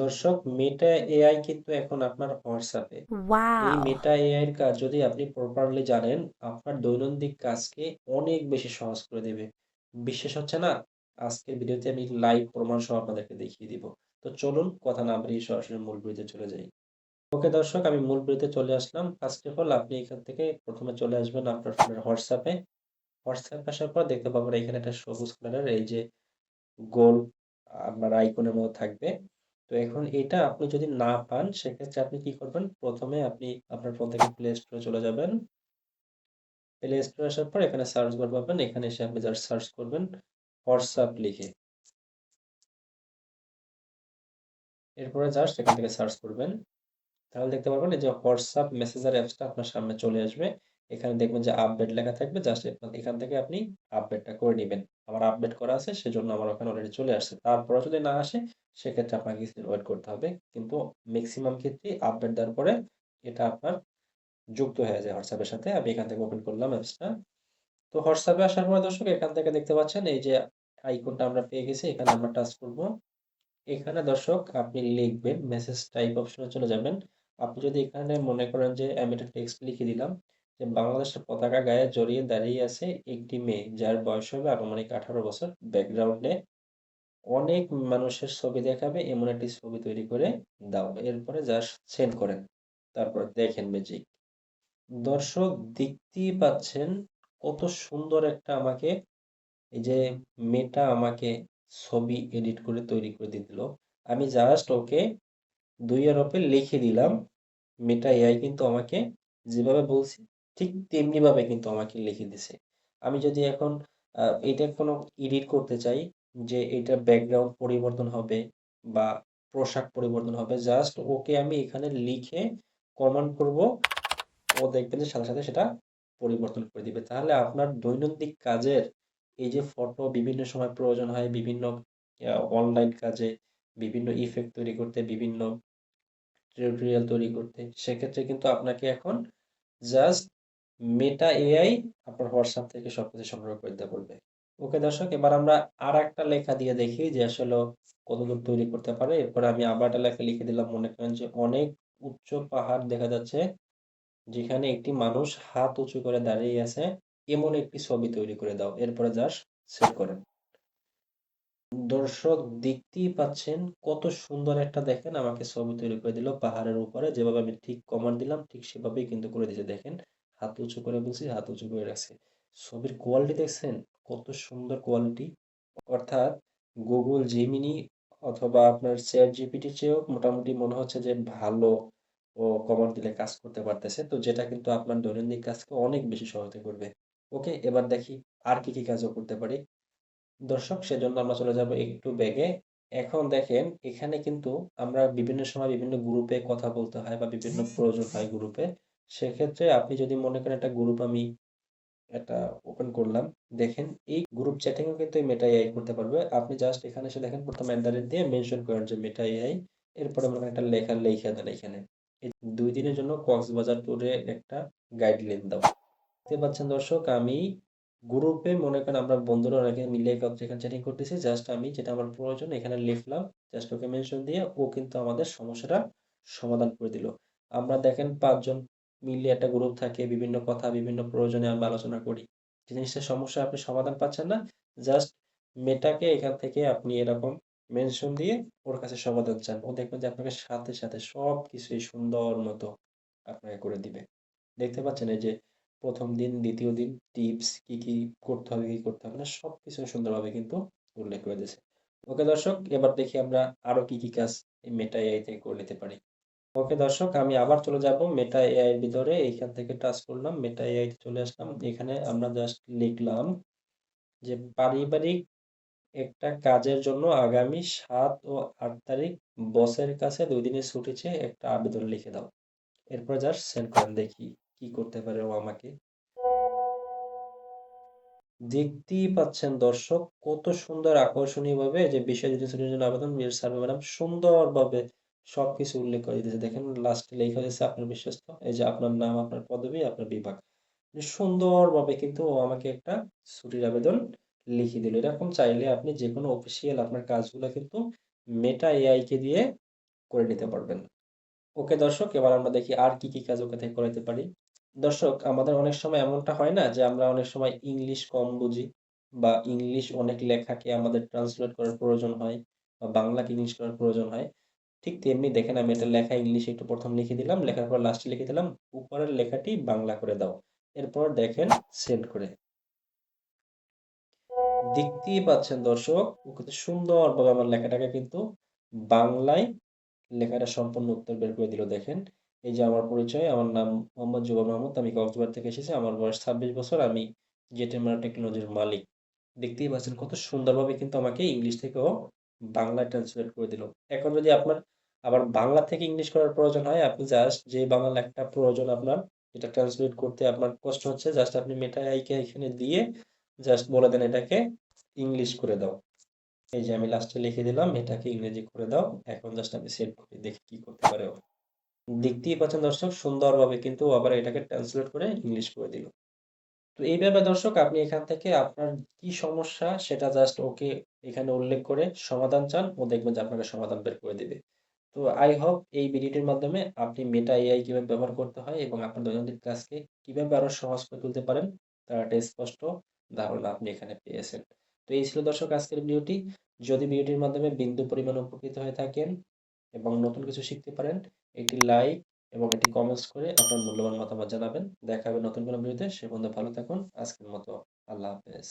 দর্শক, Meta AI কিন্তু এখন আপনার হোয়াটসঅ্যাপে। এই ওয়াও! মেটা এআই এর কাজ যদি আপনি প্রপারলি জানেন, আপনার দৈনন্দিন কাজকে অনেক বেশি সহজ করে দেবে। বিশ্বাস হচ্ছে না? আজকের ভিডিওতে আমি লাইভ প্রমাণ সহ আপনাদেরকে দেখিয়ে দিব। তো চলুন কথা না বাড়িয়ে সরাসরি মূল ভিডিওতে চলে যাই। ওকে দর্শক, আমি মূল ভিডিওতে চলে আসলাম। ফার্স্ট অফ অল আপনি এখান থেকে প্রথমে চলে আসবেন আপনার ফোনের হোয়াটসঅ্যাপে। হোয়াটসঅ্যাপ আসার পর দেখতে পাবেন এখানে একটা সবুজ কালারের এই যে গোল আপনার আইকনের মতো থাকবে। তো এখন এটা আপনি যদি না পান সেক্ষেত্রে আপনি কি করবেন? প্রথমে আপনি আপনার ফোন থেকে প্লে স্টোরে চলে যাবেন। প্লে স্টোরে আসার পর এখানে সার্চ বার পাবেন। এখানে এসে আপনি জাস্ট সার্চ করবেন হোয়াটসঅ্যাপ লিখে। এরপরে জাস্ট এখান থেকে সার্চ করবেন। তাহলে দেখতে পারবেন এই যে হোয়াটসঅ্যাপ মেসেঞ্জার অ্যাপসটা আপনার সামনে চলে আসবে। এখানে দেখবেন যে আপডেট লেখা থাকবে। জাস্ট এখান থেকে আপনি আপডেটটা করে নিবেন। আমার আপডেট করা আছে সেজন্য আমার ওখানে অলরেডি চলে আসছে। তারপরেও যদি না আসে সেক্ষেত্রে আপনাকে কিছুদিন ওয়েট করতে হবে। কিন্তু মেক্সিমাম ক্ষেত্রেই আপডেট দেওয়ার পরে এটা আপনার যুক্ত হয়ে যায় হোয়াটসঅ্যাপের সাথে। আমি এখান থেকে ওপেন করলাম অ্যাপসটা। তো হোয়াটসঅ্যাপে আসার পরে দর্শক এখান থেকে দেখতে পাচ্ছেন এই যে আইকনটা আমরা পেয়ে গেছি। এখানে আমরা টাচ করব। এখানে দর্শক আপনি লিখবেন মেসেজ টাইপ অপশনে চলে যাবেন। আপনি যদি এখানে মনে করেন যে আমি একটা টেক্সট লিখে দিলাম যে বাংলাদেশের পতাকা গায়ে জড়িয়ে দাঁড়িয়ে আছে একটি মেয়ে যার বয়স হবে আনুমানিক 18 বছর, ব্যাকগ্রাউন্ডে অনেক মানুষের ছবি দেখাবে এমন একটি ছবি তৈরি করে দাও। এরপরে জাস্ট সেন্ড করেন। তারপর দেখেন ম্যাজিক। দর্শক, দেখতেই পাচ্ছেন কত সুন্দর একটা আমাকে এই যে মেয়েটা আমাকে ছবি এডিট করে তৈরি করে দিয়ে দিল। আমি জাস্ট ওকে ২ আরোপে লিখে দিলাম। মেটা এআই কিন্তু আমাকে যেভাবে বলছি ঠিক তেমনিভাবে কিন্তু আমাকে লিখে দিছে। আমি যদি এখন এটা কোনো এডিট করতে চাই যে এটার ব্যাকগ্রাউন্ড পরিবর্তন হবে বা পোশাক পরিবর্তন হবে, জাস্ট ওকে আমি এখানে লিখে কমান্ড করব। ও দেখবেন যে সাথে, সাথে সেটা পরিবর্তন করে দিবে। তাহলে আপনার দৈনন্দিন কাজের এই যে ফটো বিভিন্ন সময় প্রয়োজন হয় বিভিন্ন অনলাইন কাজে, বিভিন্ন ইফেক্ট তৈরি করতে, বিভিন্ন টিউটোরিয়াল তৈরি করতে, সেক্ষেত্রে কিন্তু আপনাকে এখন জাস্ট মেটা এআই আপনার হোয়াটসঅ্যাপ থেকে সবকিছু সংগ্রহ করে দিতে বলবে। ওকে দর্শক, এবার আমরা আরেকটা লেখা দিয়ে দেখি যে আসলে কতদূর তৈরি করতে পারে। এরপরে আমি আবার একটা লেখা লিখে দিলাম। মনে করেন যে অনেক উচ্চ পাহাড় দেখা যাচ্ছে যেখানে একটি মানুষ হাত উঁচু করে দাঁড়িয়ে আছে এমন একটি ছবি তৈরি করে দাও। এরপরে জাস্ট সেভ করেন। দর্শক, দেখতেই পাচ্ছেন কত সুন্দর একটা দেখেন আমাকে ছবি তৈরি করে দিল পাহাড়ের উপরে। যেভাবে আমি ঠিক কমান্ড দিলাম ঠিক সেভাবেই কিন্তু করে দিয়েছে। দেখেন, হাত উঁচু করে বলছি, হাত উঁচু করে রাখছে। ছবির কোয়ালিটি দেখছেন? কত সুন্দর কোয়ালিটি। অর্থাৎ গুগল জেমিনি অথবা আপনার চ্যাট জিপিটির চেয়েও মোটামুটি মনে হচ্ছে যে ভালো ও কমান্ড দিলে কাজ করতে পারতেছে। তো যেটা কিন্তু আপনার দৈনন্দিন কাজকে অনেক বেশি সহায়তা করবে। ওকে, এবার দেখি আর কি কি কাজও করতে পারি। দর্শক, সেজন্য আমরা চলে যাব একটু ব্যাগে। এখন দেখেন এখানে কিন্তু আমরা বিভিন্ন সময় বিভিন্ন গ্রুপে কথা বলতে হয় বা বিভিন্ন প্রয়োজন হয় গ্রুপে। সেক্ষেত্রে আপনি যদি মনে করেন একটা গ্রুপ আমি একটা ওপেন করলাম। দেখেন এই গ্রুপ চ্যাটিংও কিন্তু এই মেটা এআই করতে পারবে। আপনি জাস্ট এখানে এসে দেখেন প্রথমে এট দিয়ে মেনশন করেন যে মেটা এআই। এরপরে মনে করেন একটা লেখা লিখে দেন এখানে। এই ২ দিনের জন্য কক্সবাজার ট্যুরে একটা গাইডলাইন দাও। দেখতে পাচ্ছেন দর্শক, আমি গ্রুপে মনে করেন আমরা বন্ধুরা অনেকে মিলে যেখানে চ্যাটিং করতেছি, জাস্ট আমি যেটা আমার প্রয়োজন এখানে লিখলাম। জাস্ট ওকে মেনশন দিয়ে ও কিন্তু আমাদের সমস্যাটা সমাধান করে দিল। আমরা দেখেন ৫ জন মিলে একটা গ্রুপ থাকে, বিভিন্ন কথা বিভিন্ন প্রয়োজনে আমরা আলোচনা করি। যে জিনিসটা সমস্যা আপনি সমাধান পাচ্ছেন না, জাস্ট মেটাকে এখান থেকে আপনি এরকম মেনশন দিয়ে ওর কাছে সমাধান চান। ও দেখবেন যে আপনাকে সাথে, সাথে সবকিছুই সুন্দর মতো আপনাকে করে দিবে। দেখতে পাচ্ছেন এই যে ১ম দিন, ২য় দিন টিপস কি, কি করতে হবে, কি করতে হবে না সবকিছু সুন্দরভাবে কিন্তু উল্লেখ করে দিয়েছে। ওকে দর্শক, এবার দেখি আমরা আরো কি, কি কাজ এই মেটা এআই থেকে করে নিতে পারি। ওকে দর্শক, আমি আবার চলে যাব মেটা এআই এর ভিতরে। এইখান থেকে টাচ করলাম, মেটা এআই তে চলে আসলাম। এখানে আমরা জাস্ট লিখলাম যে পারিবারিক একটা কাজের জন্য আগামী ৭ ও ৮ তারিখ বসের কাছে ২ দিনের ছুটি চেয়ে একটা আবেদন লিখে দাও। এরপর জাস্ট সেন্ড করেন। দেখি কি করতে পারে ও আমাকে। দেখতেই পাচ্ছেন দর্শক কত সুন্দর আকর্ষণীয়ভাবে যে বিষয় রেজিস্ট্রেশনের জন্য আবেদন সার্ভে ম্যাডাম সুন্দরভাবে সবকিছু উল্লেখ করে দিয়েছে। দেখেন লাস্টে লেখা হয়েছে আপনার বিশ্বস্ত, এই যে আপনার নাম, আপনার পদবি, আপনার বিভাগ। সুন্দরভাবে কিন্তু ও আমাকে একটা ছুটির আবেদন লিখে দিল। এরকম চাইলে আপনি যেকোনো অফিসিয়াল আপনার কাজগুলো কিন্তু মেটা এআই কে দিয়ে করে নিতে পারবেন। ওকে দর্শক, এবার আমরা দেখি আর কি, কি কাজ ওকে থেকে করাইতে পারি। দর্শক, আমাদের অনেক সময় এমনটা হয় না যে আমরা অনেক সময় ইংলিশ কম বুঝি বা ইংলিশ অনেক লেখাকে আমাদের ট্রান্সলেট করার প্রয়োজন হয় বা বাংলাকে ইংলিশ করার প্রয়োজন হয়। ঠিক তেমনি দেখেন আমি এটা লেখা ইংলিশে একটু ১ম লিখে দিলাম। লেখার পর লাস্টে লিখে দিলাম, উপরের লেখাটি বাংলা করে দাও। এরপর দেখেন সেন্ড করে। দেখতেই পাচ্ছেন দর্শক, ও কিন্তু সুন্দরভাবে আমার লেখাটাকে কিন্তু বাংলায় লেখাটা সম্পূর্ণ উত্তর বের করে দিল দেখেন। এই যে আমার পরিচয়, আমার নাম মোহাম্মদ জুবাল মাহমুদ। আমি কক্সবাজার থেকে এসেছি। আমার বয়স ২৬ বছর। আমি জেটেমারা টেকনোলজির মালিক। দেখতেই পাচ্ছেন কত সুন্দরভাবে কিন্তু আমাকে ইংলিশ থেকেও বাংলায় ট্রান্সলেট করে দিল। এখন যদি আপনার আবার বাংলা থেকে ইংলিশ করার প্রয়োজন হয়, আপনি জাস্ট যে বাংলা লেখাটা প্রয়োজন আপনার, এটা ট্রান্সলেট করতে আপনার কষ্ট হচ্ছে, জাস্ট আপনি মেটা আইকে এখানে দিয়ে জাস্ট বলে দেন এটাকে ইংলিশ করে দাও। এই যে আমি লাস্টে লিখে দিলাম, এটাকে ইংরেজি করে দাও। এখন জাস্ট আমি সেভ করি, দেখি কি করতে পারে ও। দেখতেই পাচ্ছেন দর্শক, সুন্দরভাবে কিন্তু ও আবার এটাকে ট্রান্সলেট করে ইংলিশ করে দিল। তো এইভাবে দর্শক আপনি এখান থেকে আপনার কি সমস্যা সেটা জাস্ট ওকে এখানে উল্লেখ করে সমাধান চান, ও দেখবেন যে আপনাকে সমাধান বের করে দিবে। তো আই হোপ এই ভিডিওটির মাধ্যমে আপনি মেটা এআই কিভাবে ব্যবহার করতে হয় এবং আপনার দৈনন্দিন কাজকে কিভাবে আরো সহজ করে তুলতে পারেন তার একটা স্পষ্ট ধারণা আপনি এখানে পেয়েছেন। তো এই ছিল দর্শক আজকের ভিডিওটি। যদি ভিডিওটির মাধ্যমে বিন্দু পরিমাণ উপকৃত হয়ে থাকেন এবং নতুন কিছু শিখতে পারেন, একটি লাইক এবং একটি কমেন্টস করে আপনার মূল্যবান মতামত জানাবেন। দেখা হবে নতুন কোনো ভিডিওতে। সে পর্যন্ত ভালো থাকুন। আজকের মতো আল্লাহ হাফেজ।